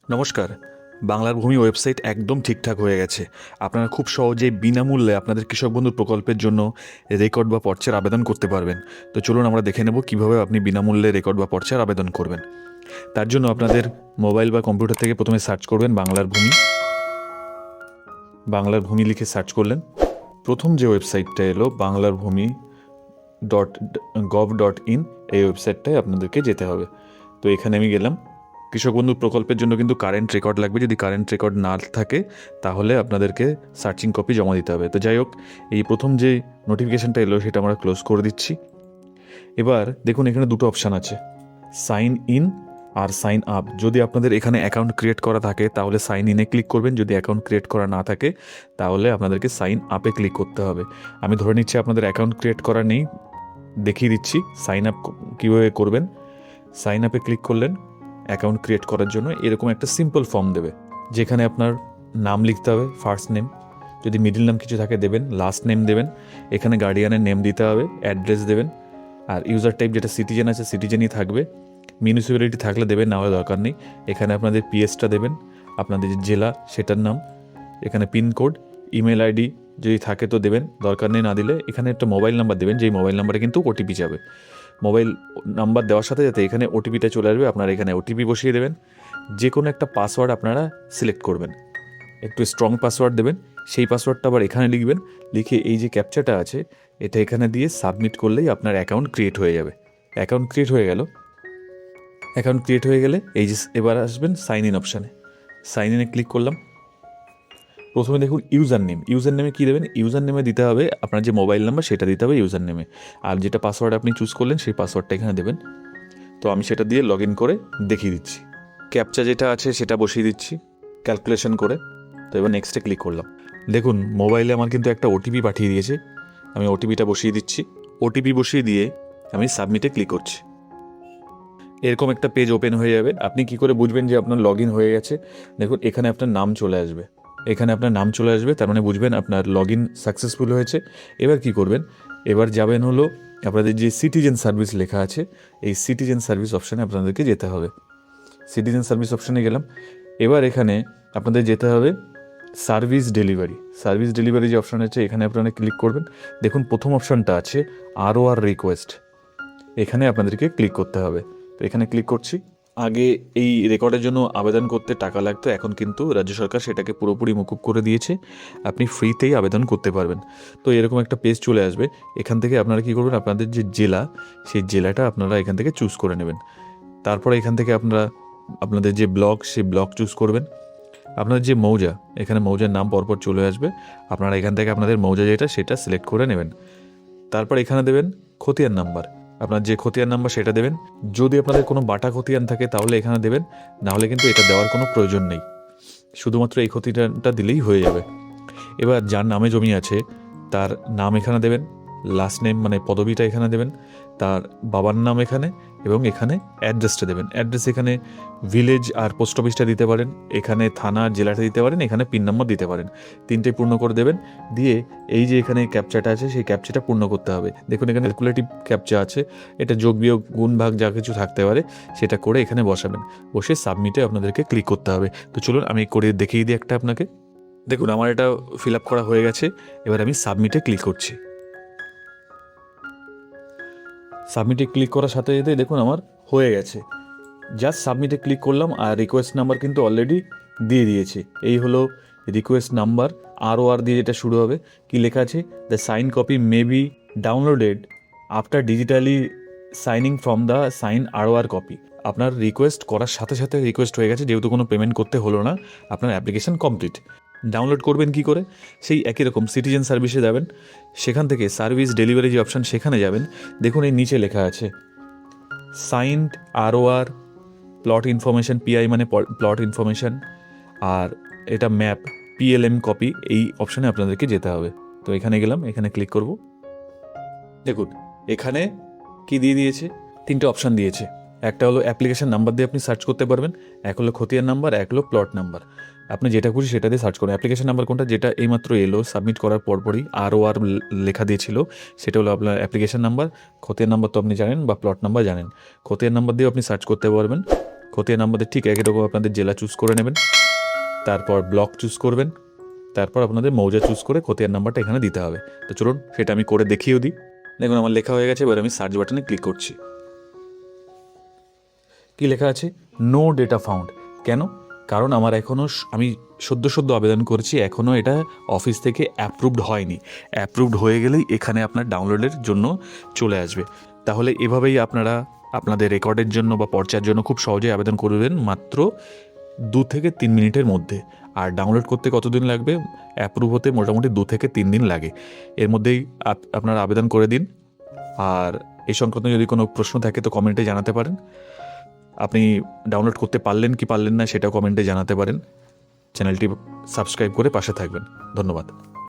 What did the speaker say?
নমস্কার। বাংলার ভূমি ওয়েবসাইট একদম ঠিকঠাক হয়ে গেছে। আপনারা খুব সহজেই বিনামূল্যে আপনাদের কৃষক বন্ধু প্রকল্পের জন্য রেকর্ড বা পর্চার আবেদন করতে পারবেন। তো চলুন আমরা দেখে নেব কীভাবে আপনি বিনামূল্যে রেকর্ড বা পর্চার আবেদন করবেন। তার জন্য আপনাদের মোবাইল বা কম্পিউটার থেকে প্রথমে সার্চ করবেন বাংলার ভূমি। বাংলার ভূমি লিখে সার্চ করলেন। প্রথম যে ওয়েবসাইটটা এলো বাংলার ভূমি .gov.in, এই ওয়েবসাইটটায় আপনাদেরকে যেতে হবে। তো এখানে আমি গেলাম। কৃষক বন্ধু প্রকল্পের জন্য কিন্তু কারেন্ট রেকর্ড লাগবে। যদি কারেন্ট রেকর্ড না থাকে তাহলে আপনাদেরকে সার্চিং কপি জমা দিতে হবে। তো যাই হোক, এই প্রথম যে নোটিফিকেশানটা এলো সেটা আমরা ক্লোজ করে দিচ্ছি। এবার দেখুন এখানে দুটো অপশান আছে, সাইন ইন আর সাইন আপ। যদি আপনাদের এখানে অ্যাকাউন্ট ক্রিয়েট করা থাকে তাহলে সাইন ইনে ক্লিক করবেন, যদি অ্যাকাউন্ট ক্রিয়েট করা না থাকে তাহলে আপনাদেরকে সাইন আপে ক্লিক করতে হবে। আমি ধরে নিচ্ছি আপনাদের অ্যাকাউন্ট ক্রিয়েট করা নেই, দেখিয়ে দিচ্ছি সাইন আপ কীভাবে করবেন। সাইন আপে ক্লিক করলেন। অ্যাকাউন্ট ক্রিয়েট করার জন্য এরকম একটা সিম্পল ফর্ম দেবে, যেখানে আপনার নাম লিখতে হবে, ফার্স্ট নেম, যদি মিডল নাম কিছু থাকে দেবেন, লাস্ট নেম দেবেন, এখানে গার্ডিয়ানের নেম দিতে হবে, অ্যাড্রেস দেবেন, আর ইউজার টাইপ যেটা সিটিজেন আছে সিটিজেনই থাকবে, মিউনিসিপ্যালিটি থাকলে দেবেন, না হলে দরকার নেই। এখানে আপনাদের পিএসটা দেবেন, আপনাদের যে জেলা সেটার নাম, এখানে পিনকোড, ইমেল আইডি যদি থাকে তো দেবেন, দরকার নেই না দিলে। এখানে একটা মোবাইল নাম্বার দেবেন, যেই মোবাইল নাম্বারে কিন্তু ওটিপি যাবে। মোবাইল নাম্বার দেওয়ার সাথে যাতে এখানে ওটিপিটা চলে আসবে, আপনারা এখানে ওটিপি বসিয়ে দেবেন। যে কোনো একটা পাসওয়ার্ড আপনারা সিলেক্ট করবেন, একটু স্ট্রং পাসওয়ার্ড দেবেন। সেই পাসওয়ার্ডটা আবার এখানে লিখবেন, লিখে এই যে ক্যাপচাটা আছে এটা এখানে দিয়ে সাবমিট করলেই আপনার অ্যাকাউন্ট ক্রিয়েট হয়ে যাবে। অ্যাকাউন্ট ক্রিয়েট হয়ে গেল। অ্যাকাউন্ট ক্রিয়েট হয়ে গেলে এই যে এবার আসবেন সাইন ইন অপশানে, সাইন ইনে ক্লিক করলাম। প্রথমে দেখুন ইউজার নেম, ইউজার নেমে কী দেবেন, ইউজার নেমে দিতে হবে আপনার যে মোবাইল নাম্বার সেটা দিতে হবে ইউজার নেমে, আর যেটা পাসওয়ার্ড আপনি চুজ করলেন সেই পাসওয়ার্ডটা এখানে দেবেন। তো আমি সেটা দিয়ে লগ ইন করে দেখিয়ে দিচ্ছি। ক্যাপচা যেটা আছে সেটা বসিয়ে দিচ্ছি ক্যালকুলেশন করে। তো এবার নেক্সটে ক্লিক করলাম। দেখুন মোবাইলে আমার কিন্তু একটা ওটিপি পাঠিয়ে দিয়েছে, আমি ওটিপিটা বসিয়ে দিচ্ছি। ওটিপি বসিয়ে দিয়ে আমি সাবমিটে ক্লিক করছি। এরকম একটা পেজ ওপেন হয়ে যাবে। আপনি কি করে বুঝবেন যে আপনার লগ ইন হয়ে গেছে? দেখুন এখানে আপনার নাম চলে আসবে, এখানে আপনার নাম চলে আসবে, তার মানে বুঝবেন আপনার লগ ইন সাকসেসফুল হয়েছে। এবার কি করবেন, এবার যাবেন হলো আপনাদের যে সিটিজেন সার্ভিস লেখা আছে এই সিটিজেন সার্ভিস অপশানে আপনাদেরকে যেতে হবে। সিটিজেন সার্ভিস অপশানে গেলাম। এবার এখানে আপনাদের যেতে হবে সার্ভিস ডেলিভারি। সার্ভিস ডেলিভারি যে অপশান আছে এখানে আপনারা ক্লিক করবেন। দেখুন প্রথম অপশানটা আছে ROR রিকোয়েস্ট, এখানে আপনাদেরকে ক্লিক করতে হবে। তো এখানে ক্লিক করছি। আগে এই রেকর্ডের জন্য আবেদন করতে টাকা লাগতো, এখন কিন্তু রাজ্য সরকার সেটাকে পুরোপুরি মকুব করে দিয়েছে, আপনি ফ্রিতেই আবেদন করতে পারবেন। তো এরকম একটা পেজ চলে আসবে। এখান থেকে আপনারা কী করবেন, আপনাদের যে জেলা সেই জেলাটা আপনারা এখান থেকে চুজ করে নেবেন। তারপরে এখান থেকে আপনারা আপনাদের যে ব্লক সেই ব্লক চুজ করবেন। আপনাদের যে মৌজা, এখানে মৌজার নাম পরপর চলে আসবে, আপনারা এখান থেকে আপনাদের মৌজা যেটা সেটা সিলেক্ট করে নেবেন। তারপর এখানে দেবেন খতিয়ান নাম্বার, আপনার যে খতিয়ান নাম্বার সেটা দেবেন। যদি আপনাদের কোনো বাটা খতিয়ান থাকে তাহলে এখানে দেবেন, নাহলে কিন্তু এটা দেওয়ার কোনো প্রয়োজন নেই, শুধুমাত্র এই খতিয়ানটা দিলেই হয়ে যাবে। এবার যার নামে জমি আছে তার নাম এখানে দেবেন, লাস্ট নেম মানে পদবিটা এখানে দেবেন, তার বাবার নাম এখানে, এবং এখানে অ্যাড্রেসটা দেবেন। অ্যাড্রেস এখানে ভিলেজ আর পোস্ট অফিসটা দিতে পারেন, এখানে থানা জেলাটা দিতে পারেন, এখানে পিন নাম্বার দিতে পারেন। তিনটেই পূর্ণ করে দেবেন। দিয়ে এই যে এখানে ক্যাপচাটা আছে সেই ক্যাপচাটা পূর্ণ করতে হবে। দেখুন এখানে ক্যালকুলেটিভ ক্যাপচা আছে, এটা যোগ বিয়োগ গুণ ভাগ যা কিছু থাকতে পারে সেটা করে এখানে বসাবেন। বসে সাবমিটে আপনাদেরকে ক্লিক করতে হবে। তো চলুন আমি করে দেখিয়ে দিই একটা আপনাকে। দেখুন আমার এটা ফিল আপ করা হয়ে গেছে। এবার আমি সাবমিটে ক্লিক করছি। সাবমিটে ক্লিক করার সাথে সাথে দেখুন আমার হয়ে গেছে। জাস্ট সাবমিটে ক্লিক করলাম আর রিকোয়েস্ট নাম্বার কিন্তু অলরেডি দিয়ে দিয়েছে। এই হলো রিকোয়েস্ট নাম্বার, ROR দিয়ে যেটা শুরু হবে। কি লেখা আছে, the sign copy may be downloaded after digitally signing from the sign ROR copy. আপনার রিকোয়েস্ট করার সাথে সাথে রিকোয়েস্ট হয়ে গেছে, যেহেতু কোনো পেমেন্ট করতে হলো না, আপনার অ্যাপ্লিকেশন কমপ্লিট। ডাউনলোড করবেন কি করে, সেই একই রকম সিটিজেন সার্ভিসে যাবেন, সেখান থেকে সার্ভিস ডেলিভারি যে অপশান সেখানে যাবেন। দেখুন এই নিচে লেখা আছে signed ROR plot information, PI মানে প্লট ইনফরমেশন, আর এটা ম্যাপ PLM কপি, এই অপশানে আপনাদেরকে যেতে হবে। তো এখানে গেলাম, এখানে ক্লিক করব। দেখুন এখানে কি দিয়ে দিয়েছে, তিনটে অপশান দিয়েছে। একটা হলো অ্যাপ্লিকেশন নাম্বার দিয়ে আপনি সার্চ করতে পারবেন, এক হলো খতিয়ান নাম্বার, এক হলো প্লট নাম্বার। আপনি যেটা খুশি সেটা দিয়ে সার্চ করুন। অ্যাপ্লিকেশন নাম্বার কোনটা, যেটা এইমাত্র এলো সাবমিট করার পরপরই ROR লেখা দিয়েছিল, সেটা হলো আপনার অ্যাপ্লিকেশন নাম্বার। খতিয়ান নাম্বার তো আপনি জানেন বা প্লট নাম্বার জানেন, খতিয়ান নাম্বার দিয়েও আপনি সার্চ করতে পারবেন। খতিয়ান নাম্বারদের ঠিক একই রকম আপনাদের জেলা চুজ করে নেবেন, তারপর ব্লক চুজ করবেন, তারপর আপনাদের মৌজা চুজ করে খতিয়ান নাম্বারটা এখানে দিতে হবে। তো চলুন সেটা আমি করে দেখিয়েও দিই। দেখুন আমার লেখা হয়ে গেছে, এবার আমি সার্চ বাটনে ক্লিক করছি। কি লেখা আছে? No data found. কেন? কারণ আমার এখনও আমি সদ্য আবেদন করেছি, এখনও এটা অফিস থেকে অ্যাপ্রুভড হয়নি। অ্যাপ্রুভড হয়ে গেলেই এখানে আপনার ডাউনলোডের জন্য চলে আসবে। তাহলে এভাবেই আপনারা আপনাদের রেকর্ডের জন্য বা পর্চার জন্য খুব সহজেই আবেদন করবেন, মাত্র 2 থেকে 3 মিনিটের মধ্যে। আর ডাউনলোড করতে কতদিন লাগবে? অ্যাপ্রুভ হতে মোটামুটি 2 থেকে 3 দিন লাগে। এর মধ্যেই আপনারা আবেদন করে দিন। আর এই সংক্রান্ত যদি কোনো প্রশ্ন থাকে তো কমেন্টে জানাতে পারেন। আপনি ডাউনলোড করতে পারলেন কি পারলেন না সেটাও কমেন্টে জানাতে পারেন। চ্যানেলটি সাবস্ক্রাইব করে পাশে থাকবেন। ধন্যবাদ।